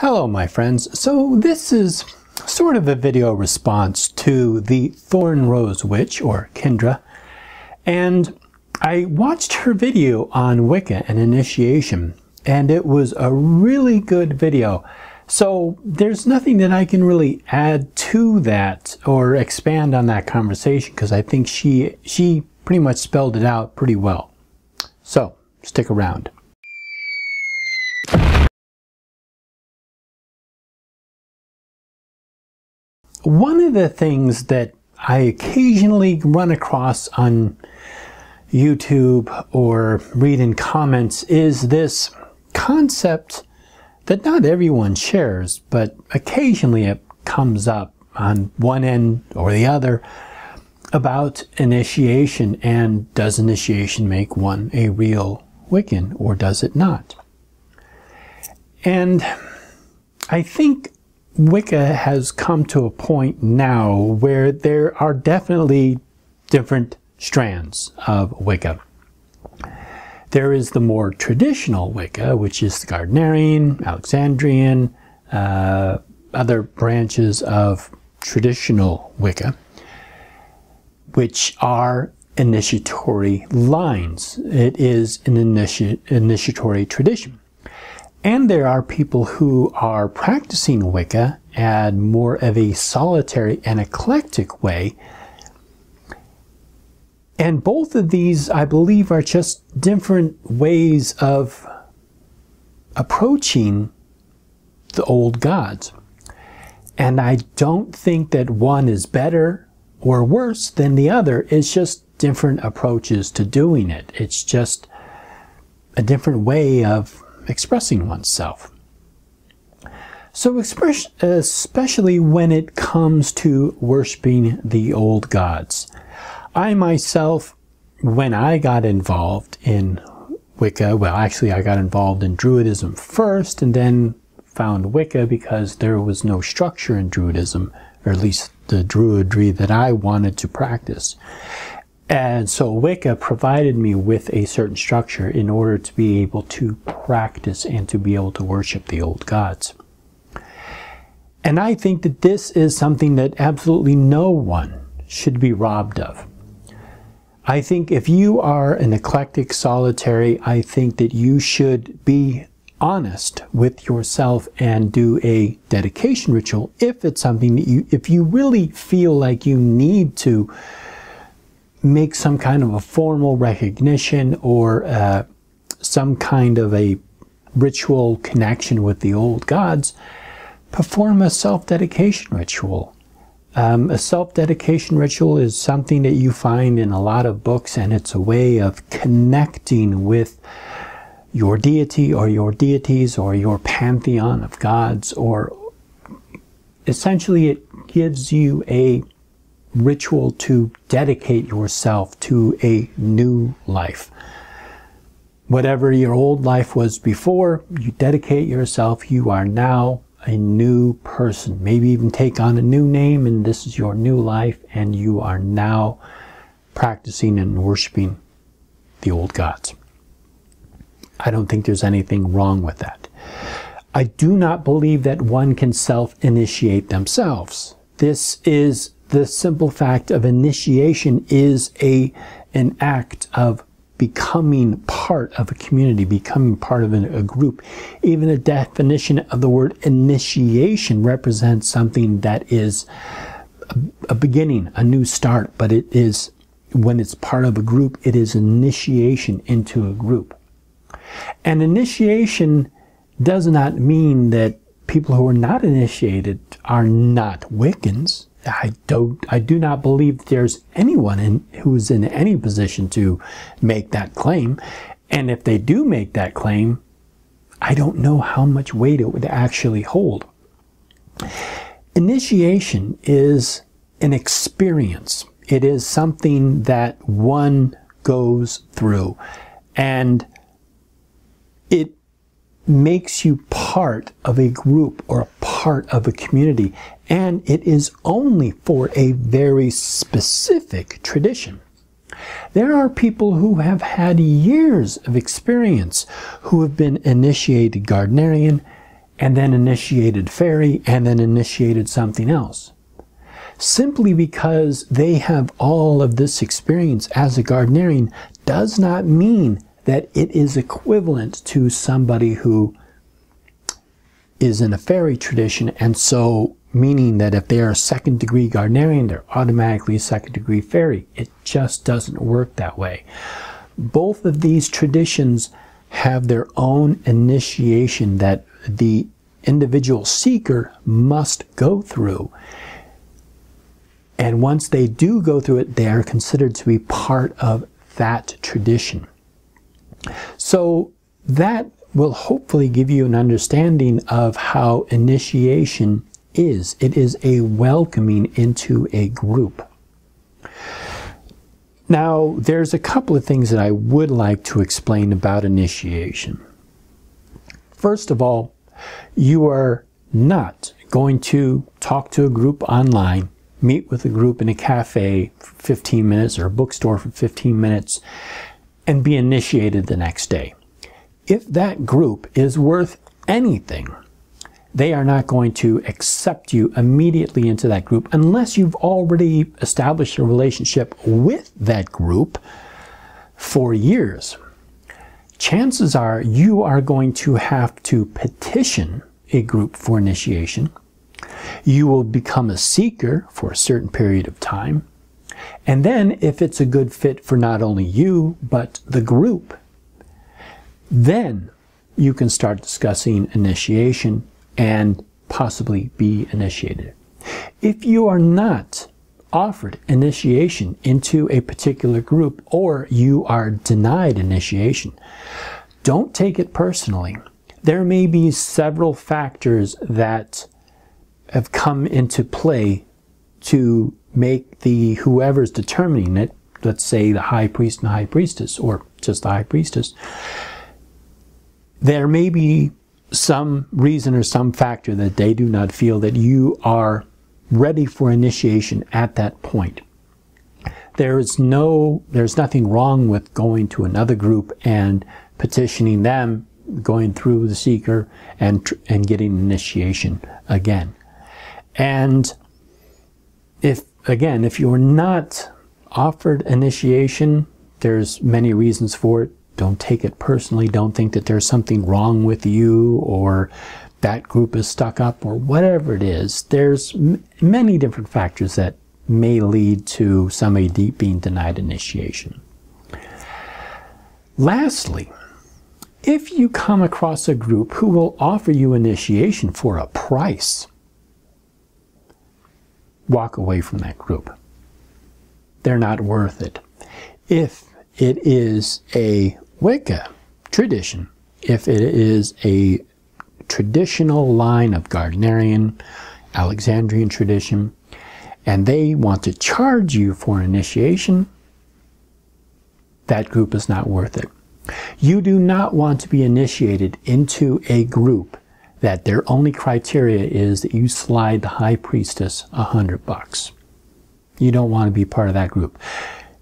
Hello my friends, so this is sort of a video response to the Thorn Rose Witch, or Kendra, and I watched her video on Wicca and initiation, and it was a really good video. So there's nothing that I can really add to that or expand on that conversation because I think she pretty much spelled it out pretty well. So stick around. One of the things that I occasionally run across on YouTube or read in comments is this concept that not everyone shares, but occasionally it comes up on one end or the other about initiation, and does initiation make one a real Wiccan or does it not? And I think Wicca has come to a point now where there are definitely different strands of Wicca. There is the more traditional Wicca, which is the Gardnerian, Alexandrian, other branches of traditional Wicca, which are initiatory lines. It is an initiatory tradition. And there are people who are practicing Wicca at more of a solitary and eclectic way. And both of these, I believe, are just different ways of approaching the old gods. And I don't think that one is better or worse than the other. It's just different approaches to doing it. It's just a different way of expressing oneself. So especially when it comes to worshiping the old gods. I myself, when I got involved in Wicca, well actually I got involved in Druidism first and then found Wicca because there was no structure in Druidism, or at least the Druidry that I wanted to practice. And so Wicca provided me with a certain structure in order to be able to practice and to be able to worship the old gods. And I think that this is something that absolutely no one should be robbed of. I think if you are an eclectic solitary, I think that you should be honest with yourself and do a dedication ritual if it's something that if you really feel like you need to make some kind of a formal recognition or some kind of a ritual connection with the old gods, perform a self-dedication ritual. A self-dedication ritual is something that you find in a lot of books, and it's a way of connecting with your deity or your deities or your pantheon of gods, or essentially it gives you a ritual to dedicate yourself to a new life. Whatever your old life was before, you dedicate yourself, you are now a new person. Maybe even take on a new name, and this is your new life, and you are now practicing and worshiping the old gods. I don't think there's anything wrong with that. I do not believe that one can self-initiate themselves. This is the simple fact of initiation is an act of becoming part of a community, becoming part of a group. Even the definition of the word initiation represents something that is a beginning, a new start, but it is, when it's part of a group, it is initiation into a group. And initiation does not mean that people who are not initiated are not Wiccans. I do not believe there's anyone who's in any position to make that claim. And if they do make that claim, I don't know how much weight it would actually hold. Initiation is an experience. It is something that one goes through, and it makes you part of a group or a part of a community, and it is only for a very specific tradition. There are people who have had years of experience who have been initiated Gardnerian and then initiated fairy, and then initiated something else. Simply because they have all of this experience as a Gardnerian does not mean that it is equivalent to somebody who is in a fairy tradition, and so meaning that if they are a second-degree Gardnerian, they're automatically a second-degree fairy. It just doesn't work that way. Both of these traditions have their own initiation that the individual seeker must go through. And once they do go through it, they are considered to be part of that tradition. So that will hopefully give you an understanding of how initiation is. It is a welcoming into a group. Now, there's a couple of things that I would like to explain about initiation. First of all, you are not going to talk to a group online, meet with a group in a cafe for 15 minutes or a bookstore for 15 minutes, and be initiated the next day. If that group is worth anything, they are not going to accept you immediately into that group unless you've already established a relationship with that group for years. Chances are you are going to have to petition a group for initiation. You will become a seeker for a certain period of time. And then, if it's a good fit for not only you, but the group, then you can start discussing initiation and possibly be initiated. If you are not offered initiation into a particular group, or you are denied initiation, don't take it personally. There may be several factors that have come into play to make the whoever's determining it, let's say the high priest and high priestess, or just the high priestess, there may be some reason or some factor that they do not feel that you are ready for initiation at that point. There's nothing wrong with going to another group and petitioning them, going through the seeker and getting initiation again. And if you're not offered initiation, there's many reasons for it. Don't take it personally. Don't think that there's something wrong with you or that group is stuck up or whatever it is. There's many different factors that may lead to somebody being denied initiation. Lastly, if you come across a group who will offer you initiation for a price, walk away from that group. They're not worth it. If it is a Wicca tradition, if it is a traditional line of Gardnerian, Alexandrian tradition, and they want to charge you for initiation, that group is not worth it. You do not want to be initiated into a group that their only criteria is that you slide the high priestess $100. You don't want to be part of that group.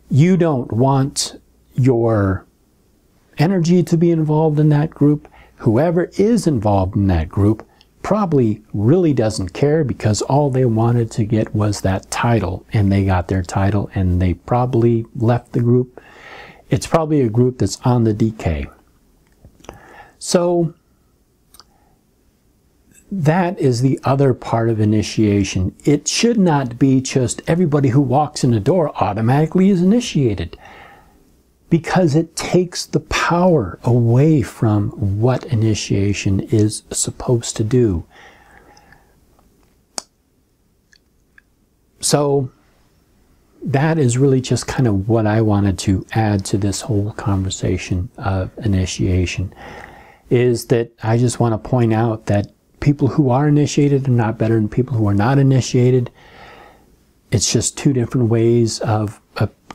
You don't want your energy to be involved in that group. Whoever is involved in that group probably really doesn't care because all they wanted to get was that title, and they got their title and they probably left the group. It's probably a group that's on the decay. So that is the other part of initiation. It should not be just everybody who walks in the door automatically is initiated, because it takes the power away from what initiation is supposed to do. So that is really just kind of what I wanted to add to this whole conversation of initiation, is that I just want to point out that people who are initiated are not better than people who are not initiated. It's just two different ways of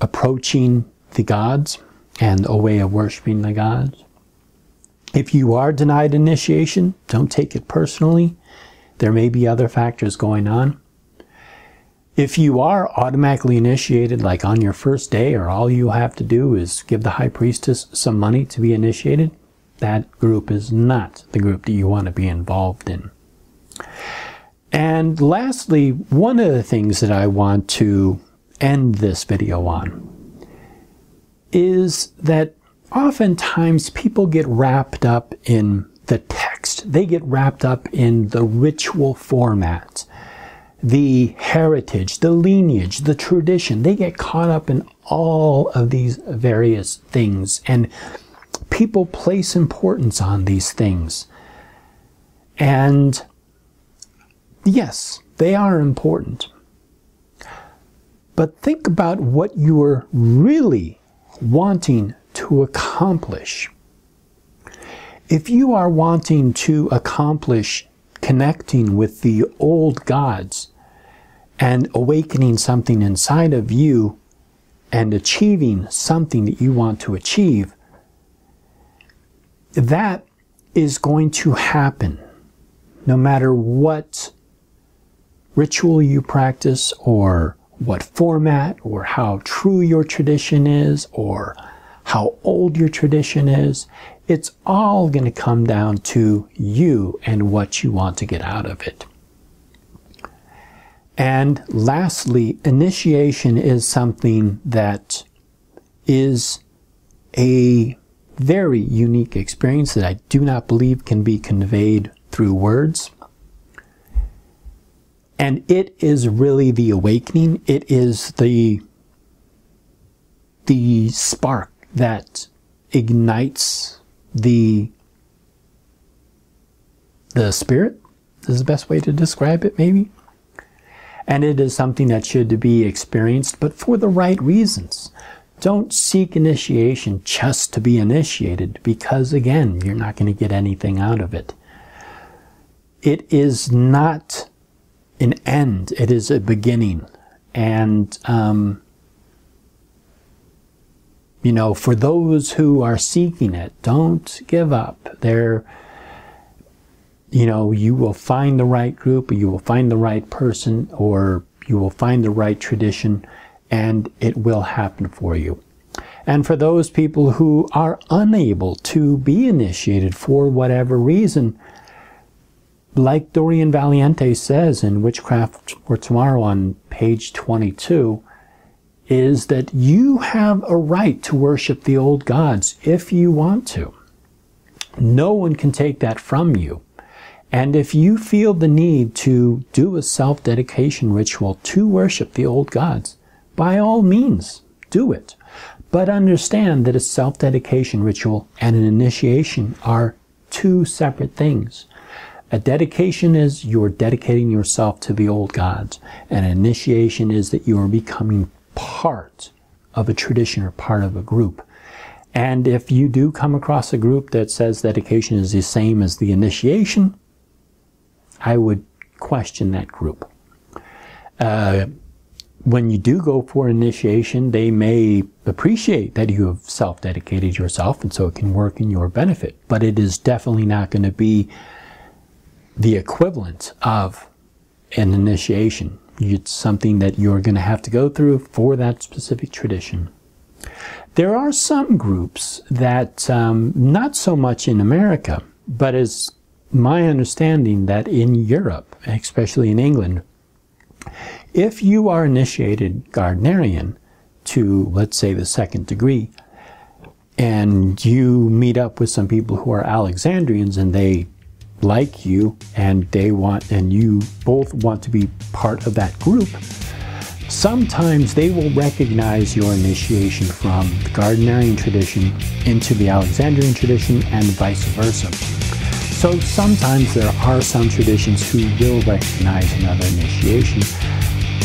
approaching the gods and a way of worshiping the gods. If you are denied initiation, don't take it personally. There may be other factors going on. If you are automatically initiated, like on your first day, or all you have to do is give the high priestess some money to be initiated, that group is not the group that you want to be involved in. And lastly, one of the things that I want to end this video on is that oftentimes people get wrapped up in the text. They get wrapped up in the ritual format, the heritage, the lineage, the tradition. They get caught up in all of these various things, and people place importance on these things. And yes, they are important. But think about what you are really wanting to accomplish. If you are wanting to accomplish connecting with the old gods and awakening something inside of you and achieving something that you want to achieve, that is going to happen no matter what ritual you practice, or what format, or how true your tradition is, or how old your tradition is. It's all going to come down to you and what you want to get out of it. And lastly, initiation is something that is a very unique experience that I do not believe can be conveyed through words. And it is really the awakening. It is the spark that ignites the spirit, is the best way to describe it, maybe. And it is something that should be experienced, but for the right reasons. Don't seek initiation just to be initiated, because again, you're not going to get anything out of it. It is not an end, it is a beginning. And you know, for those who are seeking it, don't give up. You know, you will find the right group, or you will find the right person, or you will find the right tradition, and it will happen for you. And for those people who are unable to be initiated for whatever reason, like Dorian Valiente says in Witchcraft for Tomorrow on page 22, is that you have a right to worship the old gods if you want to. No one can take that from you. And if you feel the need to do a self-dedication ritual to worship the old gods, by all means, do it. But understand that a self-dedication ritual and an initiation are two separate things. A dedication is you're dedicating yourself to the old gods. An initiation is that you are becoming part of a tradition or part of a group. And if you do come across a group that says dedication is the same as the initiation, I would question that group. When you do go for initiation, they may appreciate that you have self-dedicated yourself, and so it can work in your benefit. But it is definitely not going to be the equivalent of an initiation. It's something that you're going to have to go through for that specific tradition. There are some groups that, not so much in America, but as my understanding that in Europe, especially in England, if you are initiated Gardnerian to, let's say, the 2nd degree, and you meet up with some people who are Alexandrians and they like you and you both want to be part of that group, sometimes they will recognize your initiation from the Gardnerian tradition into the Alexandrian tradition and vice versa. So sometimes there are some traditions who will recognize another initiation,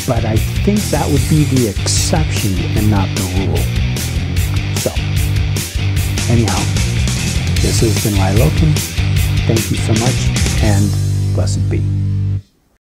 but I think that would be the exception and not the rule. So, anyhow, this has been Lilokin. Thank you so much, and blessed be.